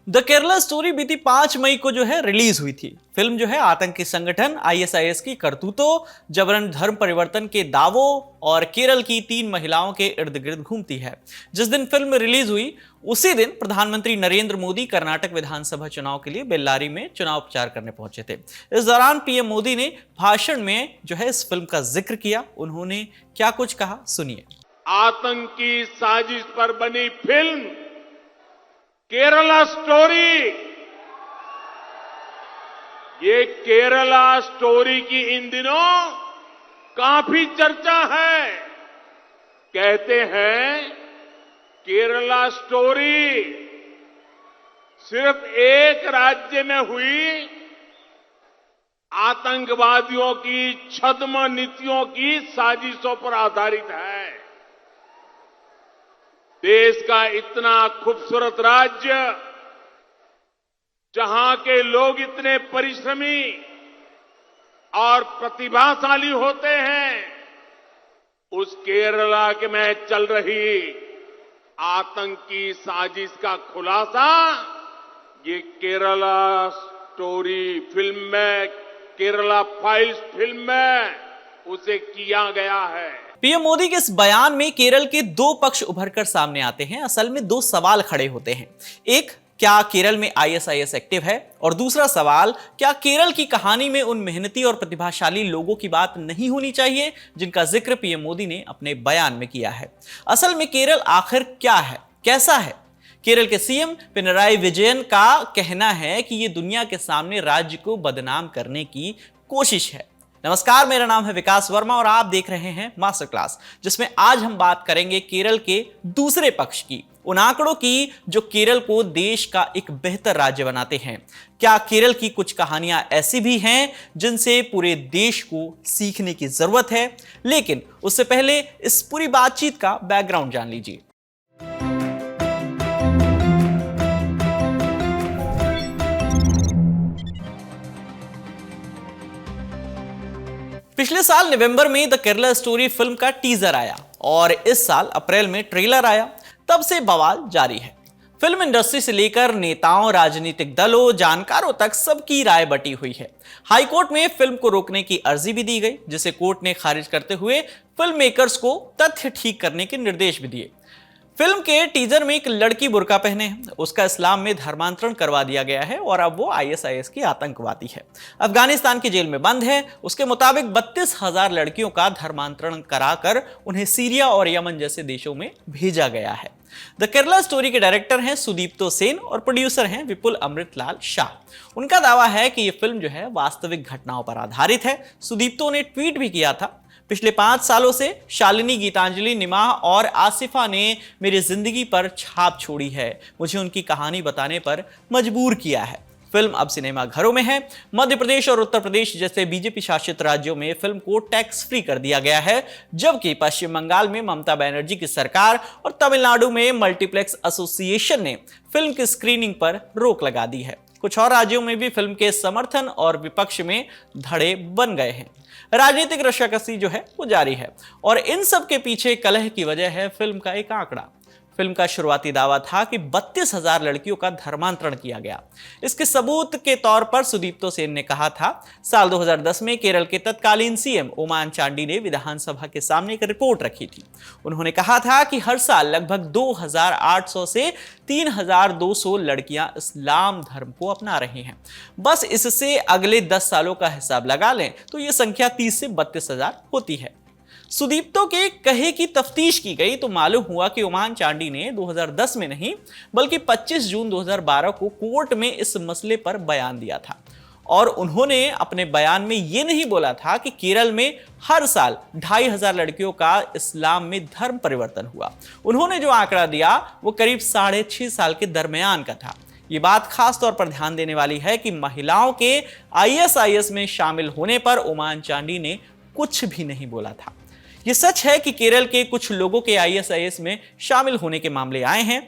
The Kerala story बीती 5 मई को जो है रिलीज हुई थी। फिल्म जो है आतंकी संगठन आईएसआईएस की करतूतों, जबरन धर्म परिवर्तन के दावों और केरल की 3 महिलाओं के इर्द गिर्द घूमती है। जिस दिन फिल्म रिलीज हुई उसी दिन प्रधानमंत्री नरेंद्र मोदी कर्नाटक विधानसभा चुनाव के लिए बेल्लारी में चुनाव प्रचार करने पहुंचे थे। इस दौरान पीएम मोदी ने भाषण में जो है इस फिल्म का जिक्र किया। उन्होंने क्या कुछ कहा, सुनिए। आतंकी साजिश पर बनी फिल्म केरला स्टोरी, ये केरला स्टोरी की इन दिनों काफी चर्चा है। कहते हैं केरला स्टोरी सिर्फ एक राज्य में हुई आतंकवादियों की छद्म नीतियों की साजिशों पर आधारित है। देश का इतना खूबसूरत राज्य, जहां के लोग इतने परिश्रमी और प्रतिभाशाली होते हैं, उस केरला के में चल रही आतंकी साजिश का खुलासा ये केरला स्टोरी फिल्म में, केरला फाइल्स फिल्म में उसे किया गया है। पीएम मोदी के इस बयान में केरल के 2 पक्ष उभरकर सामने आते हैं। असल में 2 सवाल खड़े होते हैं। एक, क्या केरल में आईएसआईएस एक्टिव है? और दूसरा सवाल, क्या केरल की कहानी में उन मेहनती और प्रतिभाशाली लोगों की बात नहीं होनी चाहिए जिनका जिक्र पीएम मोदी ने अपने बयान में किया है? असल में केरल आखिर क्या है, कैसा है? केरल के सीएम पिनराई विजयन का कहना है कि यह दुनिया के सामने राज्य को बदनाम करने की कोशिश है। नमस्कार, मेरा नाम है विकास वर्मा और आप देख रहे हैं मास्टर क्लास, जिसमें आज हम बात करेंगे केरल के दूसरे पक्ष की, उन आंकड़ों की जो केरल को देश का एक बेहतर राज्य बनाते हैं। क्या केरल की कुछ कहानियां ऐसी भी हैं जिनसे पूरे देश को सीखने की जरूरत है? लेकिन उससे पहले इस पूरी बातचीत का बैकग्राउंड जान लीजिए। पिछले साल नवंबर में द केरला स्टोरी फिल्म का टीजर आया और इस साल अप्रैल में ट्रेलर आया। तब से बवाल जारी है। फिल्म इंडस्ट्री से लेकर नेताओं, राजनीतिक दलों, जानकारों तक सबकी राय बटी हुई है। हाईकोर्ट में फिल्म को रोकने की अर्जी भी दी गई, जिसे कोर्ट ने खारिज करते हुए फिल्म मेकर्स को तथ्य ठीक करने के निर्देश भी दिए। फिल्म के टीजर में एक लड़की बुर्का पहने है, उसका इस्लाम में धर्मांतरण करवा दिया गया है और अब वो आईएसआईएस की आतंकवादी है। अफगानिस्तान की जेल में बंद है। उसके मुताबिक 32,000 लड़कियों का धर्मांतरण कराकर उन्हें सीरिया और यमन जैसे देशों में भेजा गया है। द केरला स्टोरी के डायरेक्टर हैं सुदीप्तो सेन और प्रोड्यूसर हैं विपुल अमृतलाल शाह। उनका दावा है कि यह फिल्म जो है वास्तविक घटनाओं पर आधारित है। सुदीप्तो ने ट्वीट भी किया था, पिछले 5 सालों से शालिनी, गीतांजलि, निमाह और आसिफा ने मेरी जिंदगी पर छाप छोड़ी है, मुझे उनकी कहानी बताने पर मजबूर किया है। फिल्म अब सिनेमा घरों में है। मध्य प्रदेश और उत्तर प्रदेश जैसे बीजेपी शासित राज्यों में फिल्म को टैक्स फ्री कर दिया गया है, जबकि पश्चिम बंगाल में ममता बनर्जी की सरकार और तमिलनाडु में मल्टीप्लेक्स एसोसिएशन ने फिल्म की स्क्रीनिंग पर रोक लगा दी है। कुछ और राज्यों में भी फिल्म के समर्थन और विपक्ष में धड़े बन गए हैं। राजनीतिक रस्साकसी जो है वो जारी है और इन सब के पीछे कलह की वजह है फिल्म का एक आंकड़ा। फिल्म का शुरुआती दावा था कि 32,000 लड़कियों का धर्मांतरण किया गया। इसके सबूत के तौर पर सुदीप्तो सेन ने कहा था, साल 2010 में केरल के तत्कालीन सीएम ओमान चांडी ने विधानसभा के सामने एक रिपोर्ट रखी थी। उन्होंने कहा था कि हर साल लगभग 2,800 से 3,200 लड़कियां इस्लाम धर्म को अपना रही हैं। बस इससे अगले 10 सालों का हिसाब लगा लें तो यह संख्या 30 से 32,000 होती है। सुदीप्तो के कहे की तफ्तीश की गई तो मालूम हुआ कि ओमान चांडी ने 2010 में नहीं बल्कि 25 जून 2012 को कोर्ट में इस मसले पर बयान दिया था और उन्होंने अपने बयान में यह नहीं बोला था कि केरल में हर साल 2,500 लड़कियों का इस्लाम में धर्म परिवर्तन हुआ। उन्होंने जो आंकड़ा दिया वो करीब 6.5 साल के दरमियान का था। ये बात खास तौर पर ध्यान देने वाली है कि महिलाओं के आईएसआईएस में शामिल होने पर ओमान चांडी ने कुछ भी नहीं बोला था। यह सच है कि केरल के कुछ लोगों के आईएसआईएस में शामिल होने के मामले आए हैं।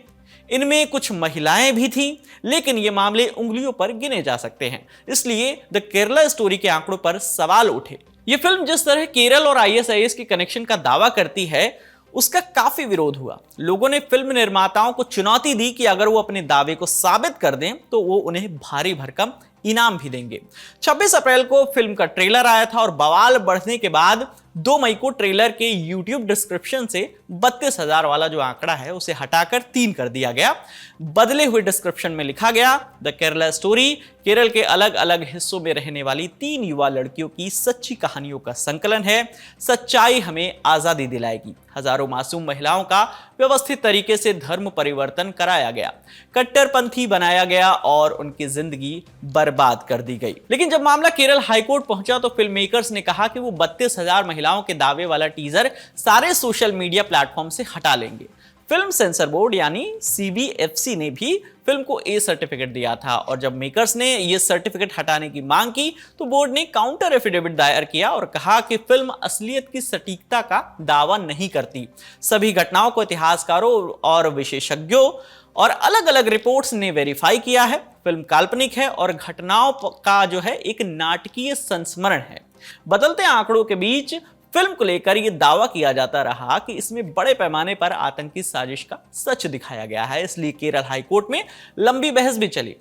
इनमें कुछ महिलाएं भी थीं, लेकिन ये मामले उंगलियों पर गिने जा सकते हैं। इसलिए द केरला स्टोरी के आंकड़ों पर सवाल उठे। ये फिल्म जिस तरह केरल और आईएसआईएस के कनेक्शन का दावा करती है, उसका काफी विरोध हुआ। लोगों ने फिल्म निर्माताओं को चुनौती दी कि अगर वो अपने दावे को साबित कर दें तो वो उन्हें भारी भरकम इनाम भी देंगे। 26 अप्रैल को फिल्म का ट्रेलर आया था और बवाल बढ़ने के बाद 2 मई को ट्रेलर के YouTube डिस्क्रिप्शन से 32,000 वाला जो आंकड़ा है उसे हटाकर 3 कर दिया गया। बदले हुए डिस्क्रिप्शन में लिखा गया, द केरला स्टोरी केरल के अलग अलग हिस्सों में रहने वाली 3 युवा लड़कियों की सच्ची कहानियों का संकलन है। सच्चाई हमें आजादी दिलाएगी। हजारों मासूम महिलाओं का व्यवस्थित तरीके से धर्म परिवर्तन कराया गया, कट्टरपंथी बनाया गया और उनकी जिंदगी बर्बाद कर दी गई। लेकिन जब मामला केरल हाईकोर्ट पहुंचा तो फिल्म मेकर्स ने कहा कि वो 32,000 महिलाओं के दावे वाला टीजर सारे सोशल मीडिया प्लेटफॉर्म से हटा लेंगे। फिल्म सेंसर बोर्ड यानी CBFC ने भी फिल्म को A सर्टिफिकेट दिया था और जब मेकर्स ने यह सर्टिफिकेट हटाने की मांग की तो बोर्ड ने काउंटर एफिडेविट दायर किया और कहा कि फिल्म असलियत की सटीकता का दावा नहीं करती। सभी घटनाओं को इतिहासकारों और विशेषज्ञों और अलग अलग रिपोर्ट्स ने वेरीफाई किया है। फिल्म काल्पनिक है और घटनाओं का जो है एक नाटकीय संस्मरण है। बदलते आंकड़ों के बीच फिल्म को लेकर यह दावा किया जाता रहा कि इसमें बड़े पैमाने पर आतंकी साजिश का सच दिखाया गया है, इसलिए केरल हाईकोर्ट में लंबी बहस भी चली।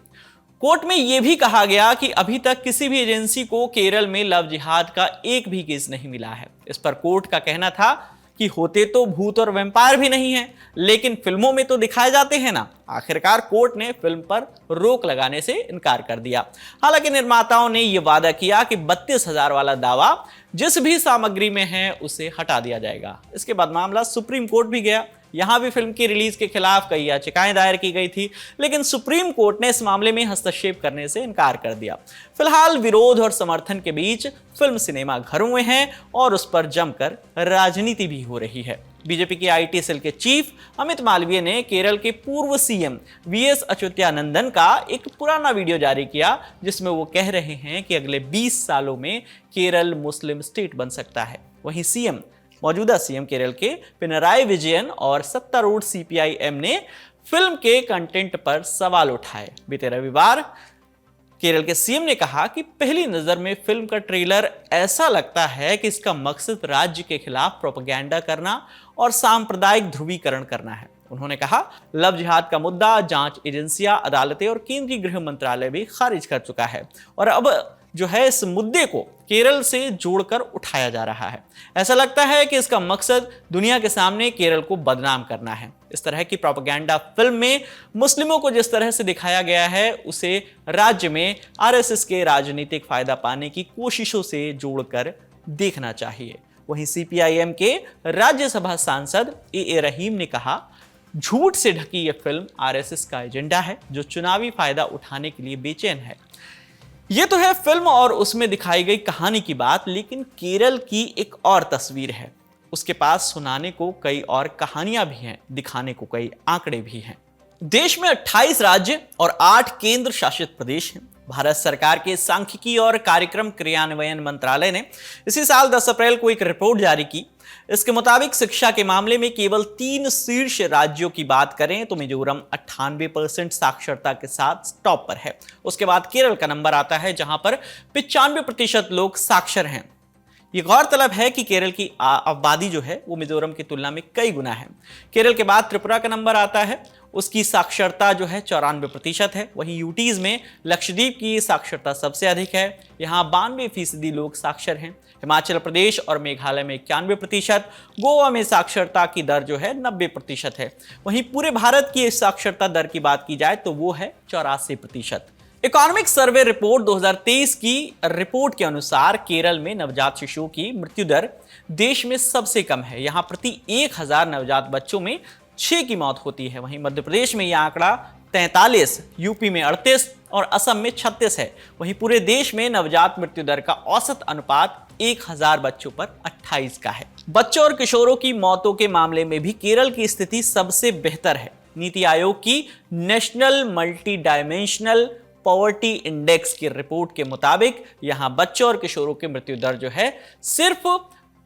कोर्ट में यह भी कहा गया कि अभी तक किसी भी एजेंसी को केरल में लव जिहाद का एक भी केस नहीं मिला है। इस पर कोर्ट का कहना था कि होते तो भूत और वैम्पायर भी नहीं है, लेकिन फिल्मों में तो दिखाए जाते हैं ना। आखिरकार कोर्ट ने फिल्म पर रोक लगाने से इनकार कर दिया। हालांकि निर्माताओं ने यह वादा किया कि 32,000 वाला दावा जिस भी सामग्री में है उसे हटा दिया जाएगा। इसके बाद मामला सुप्रीम कोर्ट भी गया। यहां भी फिल्म की रिलीज के खिलाफ कई याचिकाएं दायर की गई थी, लेकिन सुप्रीम कोर्ट ने इस मामले में हस्तक्षेप करने से इनकार कर दिया। फिलहाल विरोध और समर्थन के बीच फिल्म सिनेमा घरों में है और उस पर जमकर राजनीति भी हो रही है। बीजेपी की IT सेल के चीफ अमित मालवीय ने केरल के पूर्व CM VS अच्युतानंदन का एक पुराना वीडियो जारी किया, जिसमें वो कह रहे हैं कि अगले 20 सालों में केरल मुस्लिम स्टेट बन सकता है। वहीं मौजूदा CM केरल के पिनराई विजयन और सत्तारूढ़ CPIM ने फिल्म के कंटेंट पर सवाल उठाए। बीते रविवार केरल के CM ने कहा कि पहली नजर में फिल्म का ट्रेलर ऐसा लगता है कि इसका मकसद राज्य के खिलाफ प्रोपेगेंडा करना और सांप्रदायिक ध्रुवीकरण करना है। उन्होंने कहा, लव जिहाद का मुद्दा जांच एजेंसियां, अदालतें और केंद्रीय गृह मंत्रालय भी खारिज कर चुका है और अब जो है इस मुद्दे को केरल से जोड़कर उठाया जा रहा है। ऐसा लगता है कि इसका मकसद दुनिया के सामने केरल को बदनाम करना है। इस तरह की प्रोपेगेंडा फिल्म में मुस्लिमों को जिस तरह से दिखाया गया है उसे राज्य में RSS के राजनीतिक फायदा पाने की कोशिशों से जोड़कर देखना चाहिए। वहीं CPIM के राज्यसभा सांसद AA रहीम ने कहा, झूठ से ढकी यह फिल्म RSS का एजेंडा है जो चुनावी फायदा उठाने के लिए बेचैन है। यह तो है फिल्म और उसमें दिखाई गई कहानी की बात, लेकिन केरल की एक और तस्वीर है। उसके पास सुनाने को कई और कहानियां भी हैं, दिखाने को कई आंकड़े भी हैं। देश में 28 राज्य और 8 केंद्र शासित प्रदेश हैं। भारत सरकार के सांख्यिकी और कार्यक्रम क्रियान्वयन मंत्रालय ने इसी साल 10 अप्रैल को एक रिपोर्ट जारी की। इसके मुताबिक शिक्षा के मामले में केवल 3 शीर्ष राज्यों की बात करें तो मिजोरम 98% साक्षरता के साथ टॉप पर है। उसके बाद केरल का नंबर आता है जहां पर 95% लोग साक्षर हैं। ये गौरतलब है कि केरल की आबादी जो है वो मिजोरम की तुलना में कई गुना है। केरल के बाद त्रिपुरा का नंबर आता है, उसकी साक्षरता जो है 94% है। वहीं यूटीज में लक्षद्वीप की साक्षरता सबसे अधिक है, यहाँ 92% लोग साक्षर हैं। हिमाचल प्रदेश और मेघालय में 91%, गोवा में साक्षरता की दर जो है 90% है। वहीं पूरे भारत की साक्षरता दर की बात की जाए तो वो है 84%। इकोनॉमिक सर्वे रिपोर्ट 2023 की रिपोर्ट के अनुसार केरल में नवजात शिशुओं की मृत्यु दर देश में सबसे कम है। यहाँ प्रति 1000 नवजात बच्चों में 6 की मौत होती है। वहीं मध्य प्रदेश में यह आंकड़ा 43, यूपी में 38 और असम में 36 है। वहीं पूरे देश में नवजात मृत्यु दर का औसत अनुपात 1000 बच्चों पर 28 का है। बच्चों और किशोरों की मौतों के मामले में भी केरल की स्थिति सबसे बेहतर है। नीति आयोग की national multi dimensional poverty index की रिपोर्ट के मुताबिक यहां बच्चों और किशोरों की मृत्यु दर जो है सिर्फ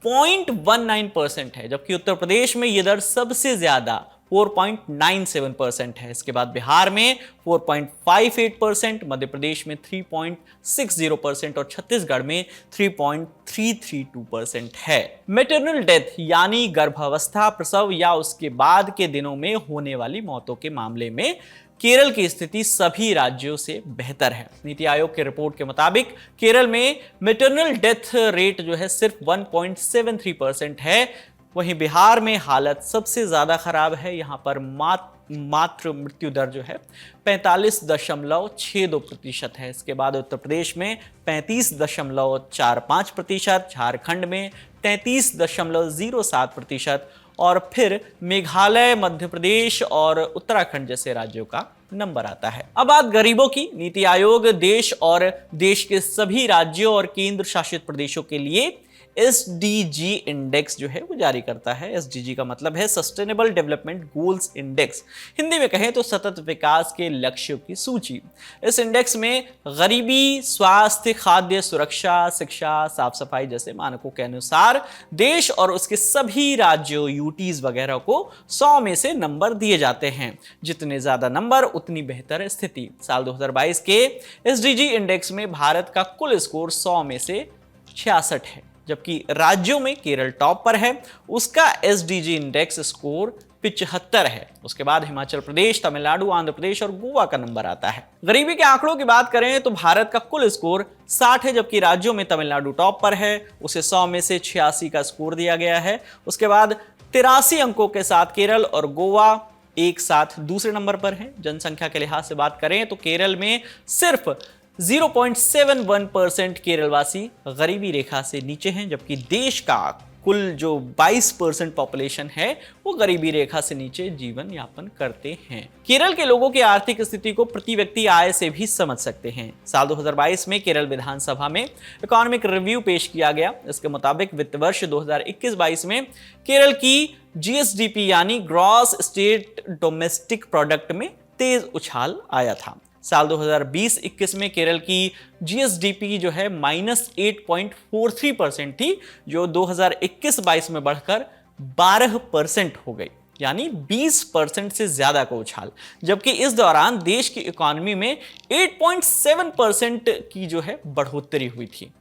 0.19% है, जबकि उत्तर प्रदेश में यह दर सबसे ज्यादा 4.97% है। इसके बाद बिहार में 4.58%, मध्य प्रदेश में 3.60% और छत्तीसगढ़ में 3.332% है। मैटरनल डेथ यानी गर्भावस्था, प्रसव या उसके बाद के दिनों में होने वाली मौतों के मामले में केरल की स्थिति सभी राज्यों से बेहतर है। नीति आयोग की रिपोर्ट के मुताबिक केरल में मैटरनल डेथ रेट जो है सिर्फ 1.73% है। वहीं बिहार में हालत सबसे ज्यादा खराब है। यहां पर मातृ मृत्यु दर जो है 45.62% है। इसके बाद उत्तर प्रदेश में 35.45%, झारखंड में 33.07% और फिर मेघालय, मध्य प्रदेश और उत्तराखंड जैसे राज्यों का नंबर आता है। अब बात गरीबों की। नीति आयोग देश और देश के सभी राज्यों और केंद्र शासित प्रदेशों के लिए SDG इंडेक्स जो है वो जारी करता है। SDG का मतलब है sustainable development goals index, Hindi में कहें तो सतत विकास के लक्ष्यों की सूची। इस इंडेक्स में गरीबी, स्वास्थ्य, खाद्य सुरक्षा, शिक्षा, साफ सफाई जैसे मानकों के अनुसार देश और उसके सभी राज्यों, यूटीज वगैरह को 100 में से नंबर दिए जाते हैं। जितने ज्यादा नंबर उतनी बेहतर स्थिति। साल 2022 के SDG इंडेक्स में भारत का कुल स्कोर 100 में से 66 है, जबकि राज्यों में केरल टॉप पर है। उसका SDG इंडेक्स स्कोर 75 है। उसके बाद हिमाचल प्रदेश, तमिलनाडु, आंध्र प्रदेश और गोवा का नंबर आता है। गरीबी के आंकड़ों की बात करें तो भारत का कुल स्कोर 60 है, जबकि राज्यों में तमिलनाडु टॉप पर है। उसे 100 में से 86 का स्कोर दिया गया है। उसके बाद 83 अंकों के साथ केरल और गोवा एक साथ दूसरे नंबर पर है। जनसंख्या के लिहाज से बात करें तो केरल में सिर्फ 0.71% केरलवासी गरीबी रेखा से नीचे हैं, जबकि देश का कुल जो 22% पॉपुलेशन है वो गरीबी रेखा से नीचे जीवन यापन करते हैं। केरल के लोगों की आर्थिक स्थिति को प्रति व्यक्ति आय से भी समझ सकते हैं। साल 2022 में केरल विधानसभा में इकोनॉमिक रिव्यू पेश किया गया। इसके मुताबिक वित्त वर्ष 2021-22 में केरल की GSDP यानी ग्रॉस स्टेट डोमेस्टिक प्रोडक्ट में तेज उछाल आया था। साल 2020-21 में केरल की GSDP जो है -8.43% थी, जो 2021-22 में बढ़कर 12% हो गई, यानी 20% से ज्यादा का उछाल। जबकि इस दौरान देश की इकोनॉमी में 8.7% की जो है बढ़ोतरी हुई थी।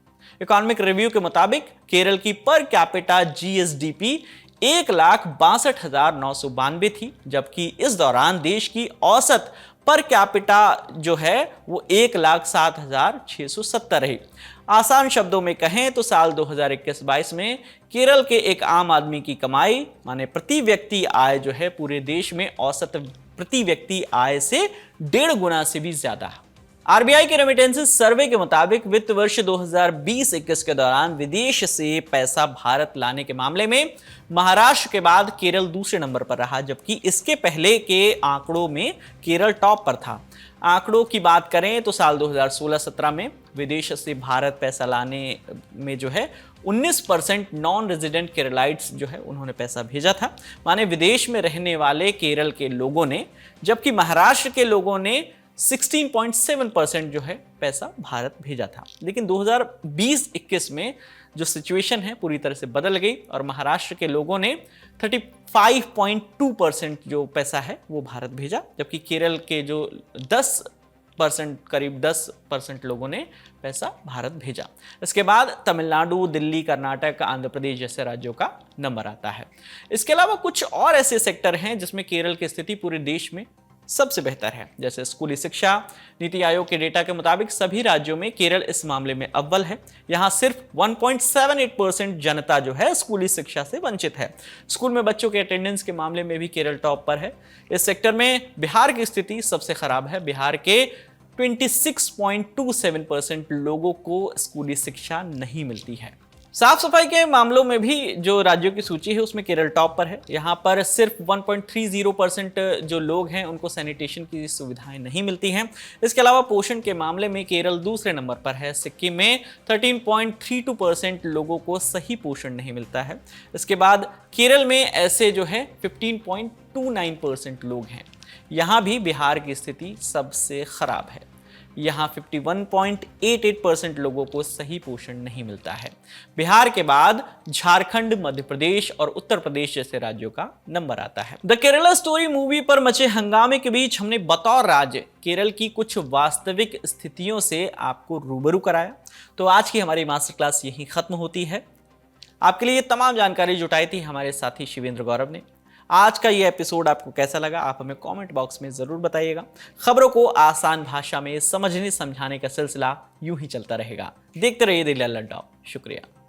इकोनॉमिक रिव्यू के मुताबिक केरल की पर कैपिटा GSDP 1,62,992 थी, जबकि इस दौरान देश की औसत पर कैपिटा जो है वो 1,07,670 रही। आसान शब्दों में कहें तो साल 2021-22 में केरल के एक आम आदमी की कमाई माने प्रति व्यक्ति आय जो है पूरे देश में औसत प्रति व्यक्ति आय से 1.5 गुना से भी ज्यादा। RBI के रेमिटेंसेस सर्वे के मुताबिक वित्त वर्ष 2020-21 के दौरान विदेश से पैसा भारत लाने के मामले में महाराष्ट्र के बाद केरल दूसरे नंबर पर रहा, जबकि इसके पहले के आंकड़ों में केरल टॉप पर था। आंकड़ों की बात करें तो साल 2016-17 में विदेश से भारत पैसा लाने में जो है 19% नॉन रेजिडेंट केरलाइट्स जो है उन्होंने पैसा भेजा था, माने विदेश में रहने वाले केरल के लोगों ने, जबकि महाराष्ट्र के लोगों ने 16.7% जो है पैसा भारत भेजा था। लेकिन 2020-21 में जो सिचुएशन है पूरी तरह से बदल गई और महाराष्ट्र के लोगों ने 35.2% जो पैसा है वो भारत भेजा, जबकि केरल के जो 10% करीब 10% लोगों ने पैसा भारत भेजा। इसके बाद तमिलनाडु, दिल्ली, कर्नाटक, आंध्र प्रदेश जैसे राज्यों का नंबर आता है। इसके अलावा कुछ और ऐसे सेक्टर हैं जिसमें केरल की स्थिति पूरे देश में सबसे बेहतर है, जैसे स्कूली शिक्षा। नीति आयोग के डेटा के मुताबिक सभी राज्यों में केरल इस मामले में अव्वल है। यहां सिर्फ 1.78% जनता जो है स्कूली शिक्षा से वंचित है। स्कूल में बच्चों के अटेंडेंस के मामले में भी केरल टॉप पर है। इस सेक्टर में बिहार की स्थिति सबसे खराब है। बिहार के 26.27% लोगों को स्कूली शिक्षा नहीं मिलती है। साफ सफाई के मामलों में भी जो राज्यों की सूची है उसमें केरल टॉप पर है। यहाँ पर सिर्फ 1.30% जो लोग हैं उनको सैनिटेशन की सुविधाएं नहीं मिलती हैं। इसके अलावा पोषण के मामले में केरल दूसरे नंबर पर है। सिक्किम में 13.32% लोगों को सही पोषण नहीं मिलता है। इसके बाद केरल में ऐसे जो है 15.29% लोग हैं। यहाँ भी बिहार की स्थिति सबसे खराब है। यहाँ 51.88% लोगों को सही पोषण नहीं मिलता है। बिहार के बाद झारखंड, मध्य प्रदेश और उत्तर प्रदेश जैसे राज्यों का नंबर आता है। द केरला स्टोरी मूवी पर मचे हंगामे के बीच हमने बतौर राज्य केरल की कुछ वास्तविक स्थितियों से आपको रूबरू कराया। तो आज की हमारी मास्टर क्लास यहीं खत्म होती है। आपके लिए तमाम जानकारी जुटाई थी हमारे साथी शिवेंद्र गौरव ने। आज का ये एपिसोड आपको कैसा लगा आप हमें कमेंट बॉक्स में जरूर बताइएगा। खबरों को आसान भाषा में समझने समझाने का सिलसिला यूं ही चलता रहेगा। देखते रहिए डेली अलर्ट। शुक्रिया।